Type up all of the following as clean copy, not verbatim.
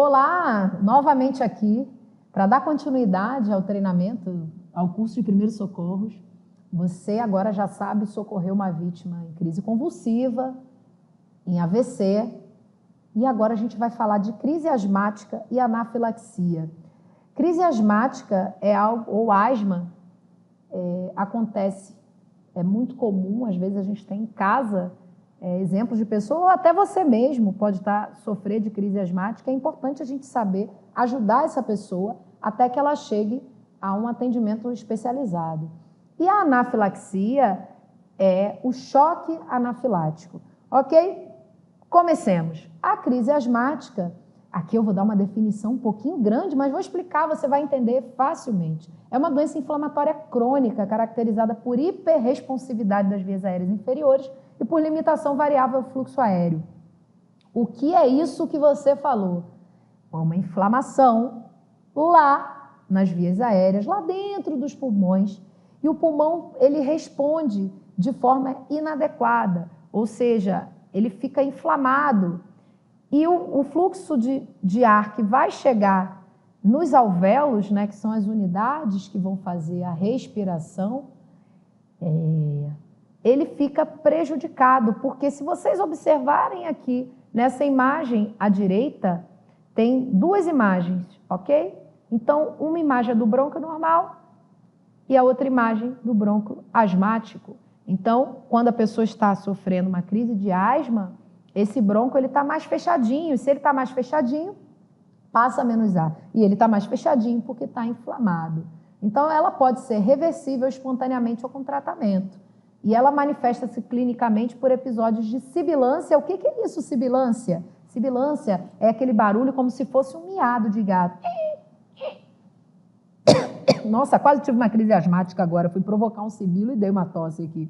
Olá, novamente aqui para dar continuidade ao treinamento, ao curso de primeiros socorros. Você agora já sabe socorrer uma vítima em crise convulsiva, em AVC, e agora a gente vai falar de crise asmática e anafilaxia. Crise asmática é algo, ou asma, acontece, é muito comum, às vezes a gente tem em casa exemplos de pessoas, ou até você mesmo pode sofrer de crise asmática. É importante a gente saber ajudar essa pessoa até que ela chegue a um atendimento especializado. E a anafilaxia é o choque anafilático, ok? Comecemos. A crise asmática, aqui eu vou dar uma definição um pouquinho grande, mas vou explicar, você vai entender facilmente. É uma doença inflamatória crônica caracterizada por hiperresponsividade das vias aéreas inferiores e por limitação variável do fluxo aéreo. O que é isso que você falou? Uma inflamação lá nas vias aéreas, lá dentro dos pulmões, e o pulmão ele responde de forma inadequada, ou seja, ele fica inflamado e o fluxo de ar que vai chegar nos alvéolos, né, que são as unidades que vão fazer a respiração, ele fica prejudicado, porque se vocês observarem aqui nessa imagem à direita, tem duas imagens, ok? Então, uma imagem é do bronco normal e a outra imagem do bronco asmático. Então, quando a pessoa está sofrendo uma crise de asma, esse bronco está mais fechadinho. Se ele está mais fechadinho, passa menos ar. E ele está mais fechadinho porque está inflamado. Então, ela pode ser reversível espontaneamente ou com tratamento. E ela manifesta-se clinicamente por episódios de sibilância. O que é isso, sibilância? Sibilância é aquele barulho como se fosse um miado de gato. Nossa, quase tive uma crise asmática agora. Fui provocar um sibilo e dei uma tosse aqui.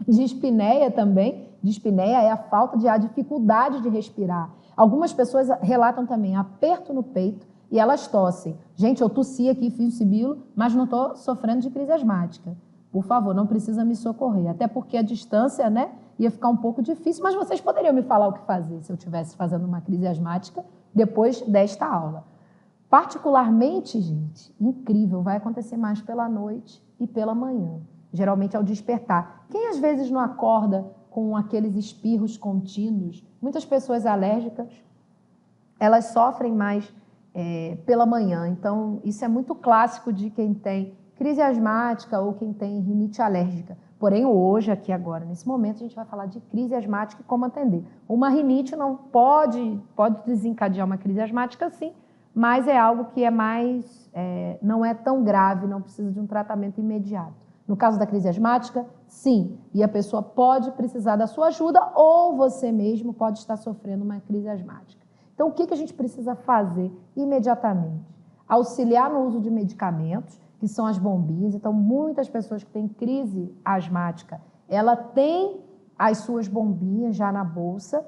Dispneia também. Dispneia é a falta de ar, a dificuldade de respirar. Algumas pessoas relatam também aperto no peito e elas tossem. Gente, eu tossi aqui, fiz o sibilo, mas não estou sofrendo de crise asmática. Por favor, não precisa me socorrer. Até porque a distância, né, ia ficar um pouco difícil, mas vocês poderiam me falar o que fazer se eu estivesse fazendo uma crise asmática depois desta aula. Particularmente, gente, incrível, vai acontecer mais pela noite e pela manhã, geralmente ao despertar. Quem às vezes não acorda com aqueles espirros contínuos? Muitas pessoas alérgicas, elas sofrem mais pela manhã. Então, isso é muito clássico de quem tem crise asmática ou quem tem rinite alérgica. Porém, hoje, aqui agora, nesse momento, a gente vai falar de crise asmática e como atender. Uma rinite não pode desencadear uma crise asmática, sim, mas é algo que não é tão grave, não precisa de um tratamento imediato. No caso da crise asmática, sim, e a pessoa pode precisar da sua ajuda ou você mesmo pode estar sofrendo uma crise asmática. Então, o que a gente precisa fazer imediatamente? Auxiliar no uso de medicamentos, que são as bombinhas. Então, muitas pessoas que têm crise asmática, ela tem as suas bombinhas já na bolsa.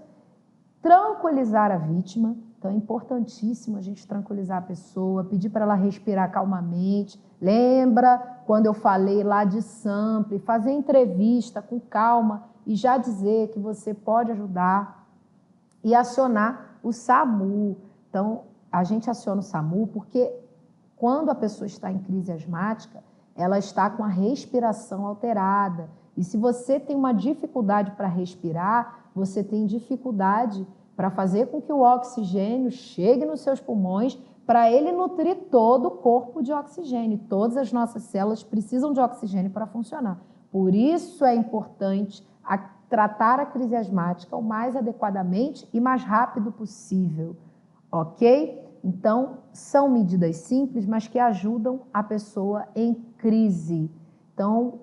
Tranquilizar a vítima. Então, é importantíssimo a gente tranquilizar a pessoa, pedir para ela respirar calmamente. Lembra quando eu falei lá de sample, fazer entrevista com calma e já dizer que você pode ajudar e acionar o SAMU. Então, a gente aciona o SAMU porque quando a pessoa está em crise asmática, ela está com a respiração alterada. E se você tem uma dificuldade para respirar, você tem dificuldade para fazer com que o oxigênio chegue nos seus pulmões, para ele nutrir todo o corpo de oxigênio. Todas as nossas células precisam de oxigênio para funcionar. Por isso é importante tratar a crise asmática o mais adequadamente e mais rápido possível, ok? Então, são medidas simples, mas que ajudam a pessoa em crise. Então,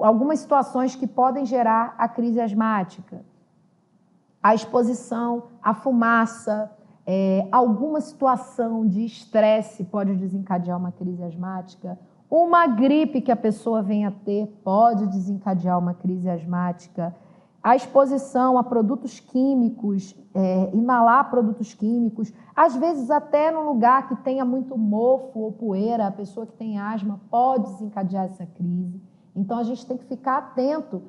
algumas situações que podem gerar a crise asmática: a exposição à fumaça, alguma situação de estresse pode desencadear uma crise asmática, uma gripe que a pessoa venha a ter pode desencadear uma crise asmática, a exposição a produtos químicos, inalar produtos químicos, às vezes até num lugar que tenha muito mofo ou poeira, a pessoa que tem asma pode desencadear essa crise. Então, a gente tem que ficar atento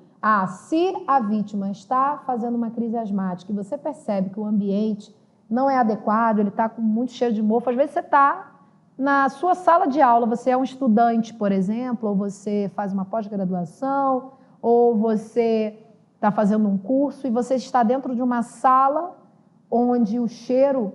se a vítima está fazendo uma crise asmática e você percebe que o ambiente não é adequado, ele está com muito cheiro de mofo. Às vezes você está na sua sala de aula, você é um estudante, por exemplo, ou você faz uma pós-graduação, ou você está fazendo um curso e você está dentro de uma sala onde o cheiro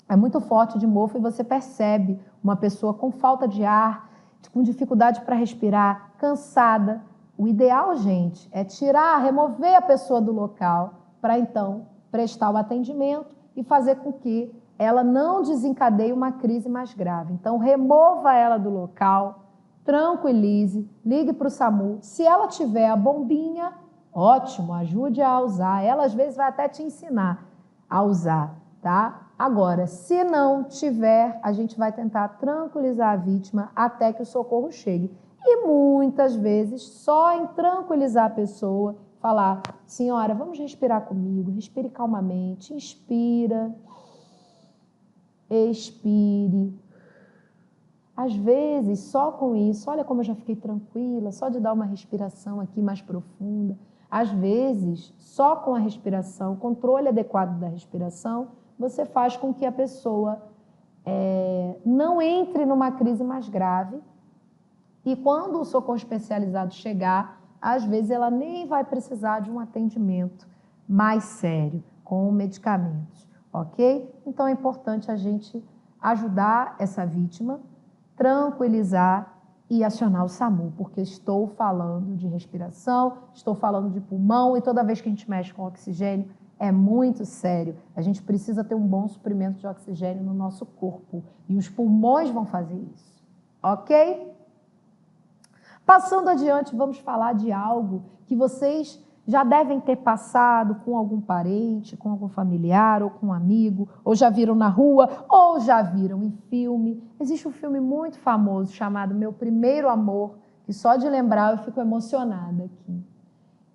é muito forte de mofo e você percebe uma pessoa com falta de ar, com dificuldade para respirar, cansada. O ideal, gente, é tirar, remover a pessoa do local para então prestar o atendimento e fazer com que ela não desencadeie uma crise mais grave. Então, remova ela do local, tranquilize, ligue para o SAMU. Se ela tiver a bombinha, ótimo, ajude a usar. Ela, às vezes, vai até te ensinar a usar, tá? Agora, se não tiver, a gente vai tentar tranquilizar a vítima até que o socorro chegue. E muitas vezes, só em tranquilizar a pessoa, falar, senhora, vamos respirar comigo, respire calmamente, inspira, expire. Às vezes, só com isso, olha como eu já fiquei tranquila, só de dar uma respiração aqui mais profunda. Às vezes, só com a respiração, o controle adequado da respiração, você faz com que a pessoa não entre numa crise mais grave. E quando o socorro especializado chegar, às vezes ela nem vai precisar de um atendimento mais sério, com medicamentos, ok? Então é importante a gente ajudar essa vítima, tranquilizar e acionar o SAMU, porque estou falando de respiração, estou falando de pulmão e toda vez que a gente mexe com oxigênio é muito sério. A gente precisa ter um bom suprimento de oxigênio no nosso corpo e os pulmões vão fazer isso, ok? Passando adiante, vamos falar de algo que vocês já devem ter passado com algum parente, com algum familiar ou com um amigo, ou já viram na rua, ou já viram em filme. Existe um filme muito famoso chamado Meu Primeiro Amor, que só de lembrar eu fico emocionada aqui.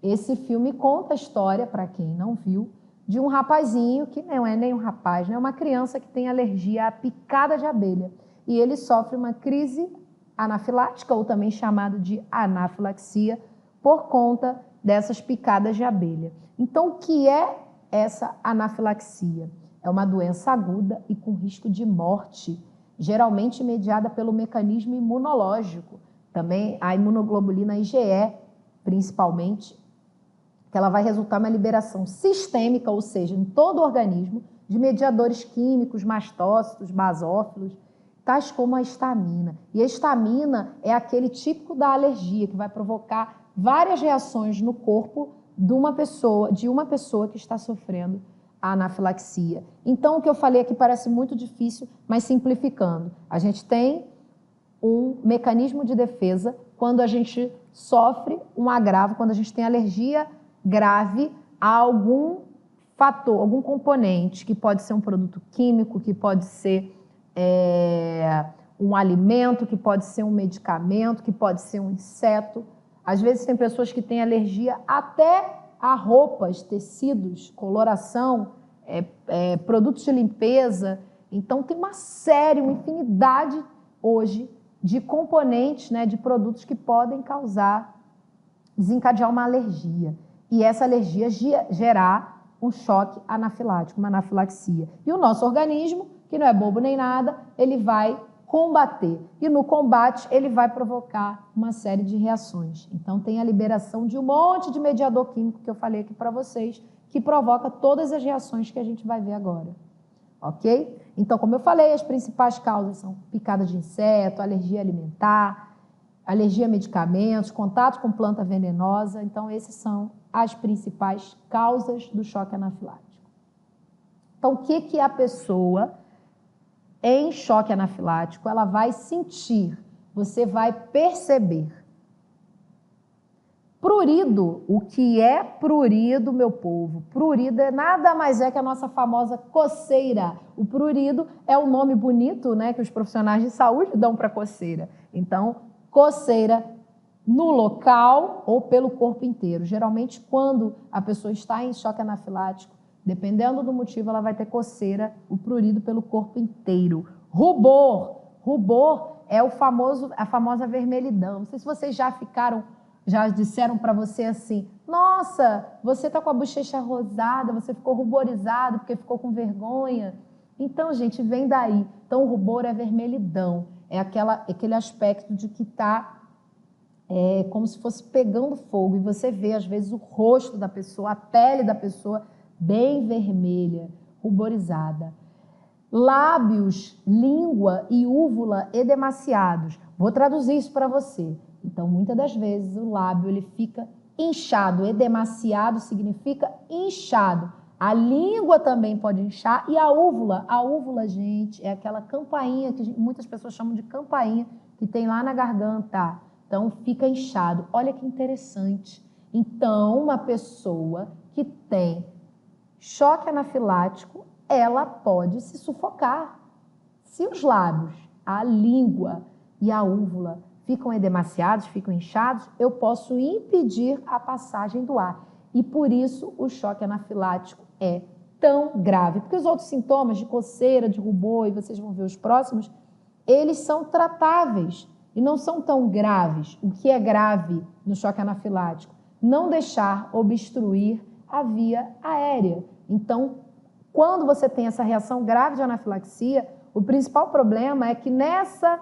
Esse filme conta a história, para quem não viu, de um rapazinho que não é nem um rapaz, né? É uma criança que tem alergia à picada de abelha. E ele sofre uma crise anafilática, ou também chamado de anafilaxia, por conta dessas picadas de abelha. Então, o que é essa anafilaxia? É uma doença aguda e com risco de morte, geralmente mediada pelo mecanismo imunológico. Também a imunoglobulina IgE, principalmente, que ela vai resultar uma liberação sistêmica, ou seja, em todo o organismo, de mediadores químicos, mastócitos, basófilos, tais como a histamina. E a histamina é aquele típico da alergia, que vai provocar várias reações no corpo de uma pessoa que está sofrendo a anafilaxia. Então, o que eu falei aqui parece muito difícil, mas simplificando. A gente tem um mecanismo de defesa quando a gente sofre um agravo, quando a gente tem alergia grave a algum fator, algum componente, que pode ser um produto químico, que pode ser um alimento, que pode ser um medicamento, que pode ser um inseto. Às vezes tem pessoas que têm alergia até a roupas, tecidos, coloração, produtos de limpeza. Então tem uma infinidade hoje de componentes, né, de produtos que podem desencadear uma alergia. E essa alergia gerar um choque anafilático, uma anafilaxia. E o nosso organismo, que não é bobo nem nada, ele vai combater. E no combate, ele vai provocar uma série de reações. Então, tem a liberação de um monte de mediador químico que eu falei aqui para vocês, que provoca todas as reações que a gente vai ver agora. Ok? Então, como eu falei, as principais causas são picada de inseto, alergia alimentar, alergia a medicamentos, contato com planta venenosa. Então, essas são as principais causas do choque anafilático. Então, o que a pessoa em choque anafilático ela vai sentir? Você vai perceber. Prurido, o que é prurido, meu povo? Prurido nada mais é que a nossa famosa coceira. O prurido é o nome bonito, né, que os profissionais de saúde dão para coceira. Então, coceira no local ou pelo corpo inteiro. Geralmente, quando a pessoa está em choque anafilático, dependendo do motivo, ela vai ter coceira, o prurido pelo corpo inteiro. Rubor. Rubor é a famosa vermelhidão. Não sei se vocês já já disseram para você assim, nossa, você está com a bochecha rosada, você ficou ruborizado porque ficou com vergonha. Então, gente, vem daí. Então, o rubor é vermelhidão, é aquele aspecto de que está como se fosse pegando fogo, e você vê, às vezes, o rosto da pessoa, a pele da pessoa bem vermelha, ruborizada. Lábios, língua e úvula edemaciados. Vou traduzir isso para você. Então, muitas das vezes, o lábio ele fica inchado. Edemaciado significa inchado. A língua também pode inchar. E a úvula, gente, é aquela campainha que muitas pessoas chamam de campainha que tem lá na garganta. Então, fica inchado. Olha que interessante. Então, uma pessoa que tem choque anafilático, ela pode se sufocar. Se os lábios, a língua e a úvula ficam edemaciados, ficam inchados, eu posso impedir a passagem do ar. E por isso o choque anafilático é tão grave. Porque os outros sintomas de coceira, de rubor, e vocês vão ver os próximos, eles são tratáveis e não são tão graves. O que é grave no choque anafilático? Não deixar obstruir a via aérea. Então, quando você tem essa reação grave de anafilaxia, o principal problema é que nessa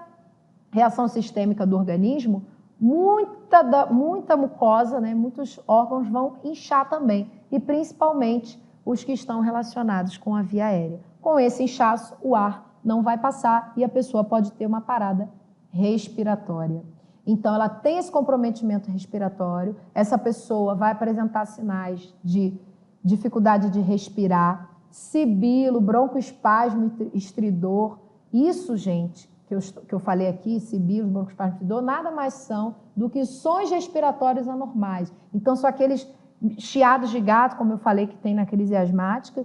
reação sistêmica do organismo, muita mucosa, né, muitos órgãos vão inchar também, e principalmente os que estão relacionados com a via aérea. Com esse inchaço, o ar não vai passar e a pessoa pode ter uma parada respiratória. Então, ela tem esse comprometimento respiratório, essa pessoa vai apresentar sinais de dificuldade de respirar, sibilo, broncoespasmo estridor. Isso, gente, que eu falei aqui, sibilo, broncoespasmo estridor, nada mais são do que sons respiratórios anormais. Então, são aqueles chiados de gato, como eu falei, que tem na crise asmática,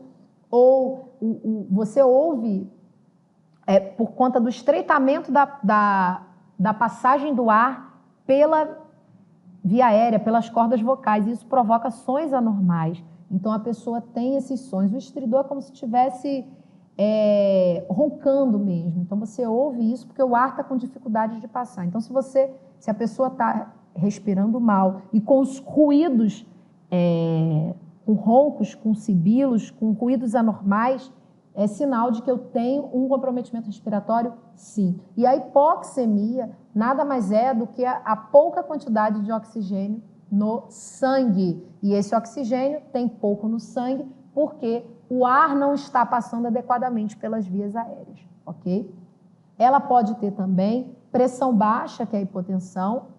ou você ouve, por conta do estreitamento da passagem do ar pela via aérea, pelas cordas vocais. Isso provoca sons anormais. Então, a pessoa tem esses sons. O estridor é como se estivesse roncando mesmo. Então, você ouve isso porque o ar está com dificuldade de passar. Então, se a pessoa está respirando mal e com os ruídos, com roncos, com sibilos, com ruídos anormais, é sinal de que eu tenho um comprometimento respiratório, sim. E a hipoxemia nada mais é do que a pouca quantidade de oxigênio no sangue. E esse oxigênio tem pouco no sangue porque o ar não está passando adequadamente pelas vias aéreas, ok? Ela pode ter também pressão baixa, que é a hipotensão,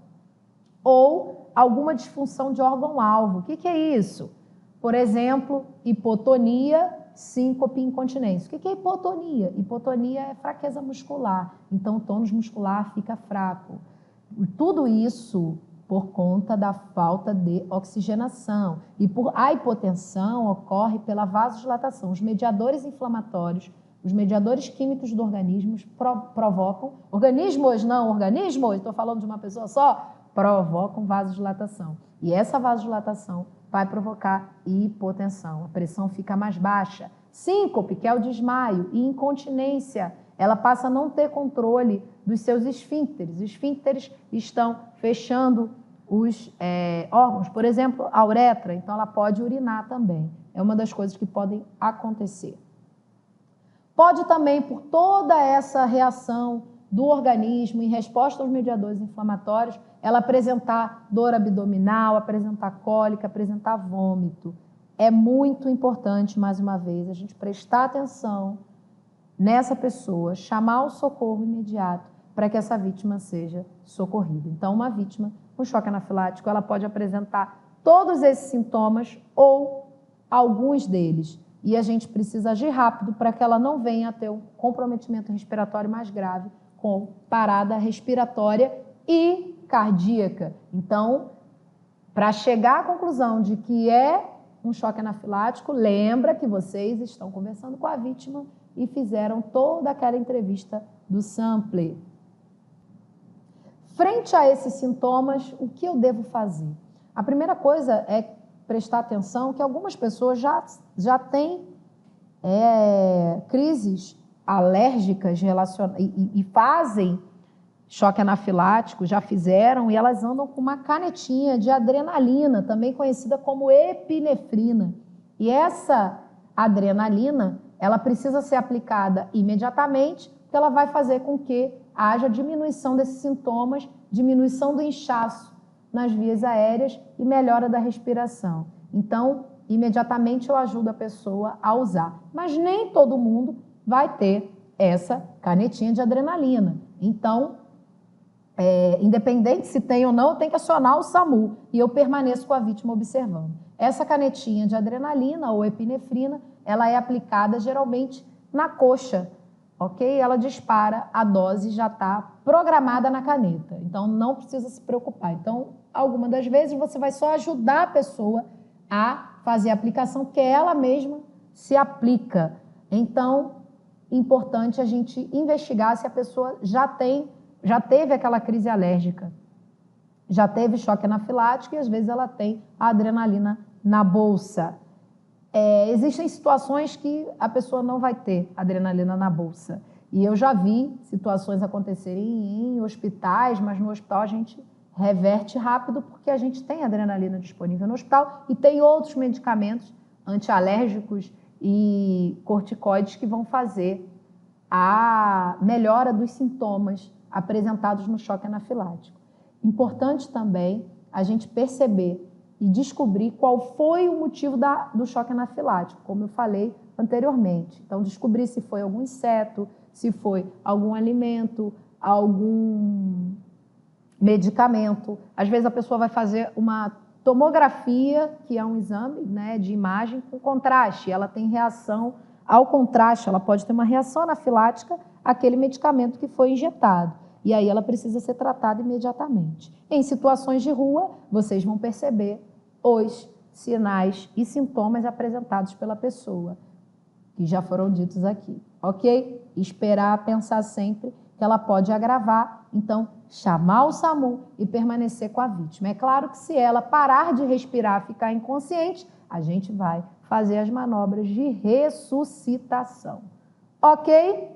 ou alguma disfunção de órgão-alvo. O que é isso? Por exemplo, hipotonia, síncope e incontinência. O que é hipotonia? Hipotonia é fraqueza muscular, então o tônus muscular fica fraco. Tudo isso por conta da falta de oxigenação. E a hipotensão ocorre pela vasodilatação. Os mediadores inflamatórios, os mediadores químicos do organismo provocam... Organismos, estou falando de uma pessoa só, provocam vasodilatação. E essa vasodilatação vai provocar hipotensão. A pressão fica mais baixa. Síncope, que é o desmaio, e incontinência, ela passa a não ter controle dos seus esfíncteres. Os esfíncteres estão fechando os órgãos, por exemplo, a uretra, então ela pode urinar também. É uma das coisas que podem acontecer. Pode também, por toda essa reação do organismo em resposta aos mediadores inflamatórios, ela apresentar dor abdominal, apresentar cólica, apresentar vômito. É muito importante, mais uma vez, a gente prestar atenção nessa pessoa, chamar o socorro imediato para que essa vítima seja socorrida. Então, uma vítima com choque anafilático, ela pode apresentar todos esses sintomas ou alguns deles. E a gente precisa agir rápido para que ela não venha a ter um comprometimento respiratório mais grave, com parada respiratória e cardíaca. Então, para chegar à conclusão de que é um choque anafilático, lembra que vocês estão conversando com a vítima e fizeram toda aquela entrevista do sample. Frente a esses sintomas, o que eu devo fazer? A primeira coisa é prestar atenção que algumas pessoas já têm crises alérgicas e fazem choque anafilático, já fizeram, e elas andam com uma canetinha de adrenalina, também conhecida como epinefrina. E essa adrenalina, ela precisa ser aplicada imediatamente, porque ela vai fazer com que haja diminuição desses sintomas, diminuição do inchaço nas vias aéreas e melhora da respiração. Então, imediatamente eu ajudo a pessoa a usar. Mas nem todo mundo vai ter essa canetinha de adrenalina. Então, independente se tem ou não, eu tenho que acionar o SAMU e eu permaneço com a vítima observando. Essa canetinha de adrenalina ou epinefrina, ela é aplicada geralmente na coxa, ok? Ela dispara, a dose já está programada na caneta, então não precisa se preocupar. Então, algumas das vezes você vai só ajudar a pessoa a fazer a aplicação, porque ela mesma se aplica. Então, importante a gente investigar se a pessoa já teve aquela crise alérgica, já teve choque anafilático e às vezes ela tem a adrenalina na bolsa. Existem situações que a pessoa não vai ter adrenalina na bolsa. E eu já vi situações acontecerem em hospitais, mas no hospital a gente reverte rápido porque a gente tem adrenalina disponível no hospital e tem outros medicamentos antialérgicos e corticoides que vão fazer a melhora dos sintomas apresentados no choque anafilático. Importante também a gente perceber e descobrir qual foi o motivo do choque anafilático, como eu falei anteriormente. Então, descobrir se foi algum inseto, se foi algum alimento, algum medicamento. Às vezes a pessoa vai fazer uma tomografia, que é um exame, né, de imagem com contraste. Ela tem reação ao contraste, ela pode ter uma reação anafilática àquele medicamento que foi injetado. E aí ela precisa ser tratada imediatamente. Em situações de rua, vocês vão perceber os sinais e sintomas apresentados pela pessoa, que já foram ditos aqui, ok? Esperar, pensar sempre que ela pode agravar, então chamar o SAMU e permanecer com a vítima. É claro que se ela parar de respirar, ficar inconsciente, a gente vai fazer as manobras de ressuscitação, ok?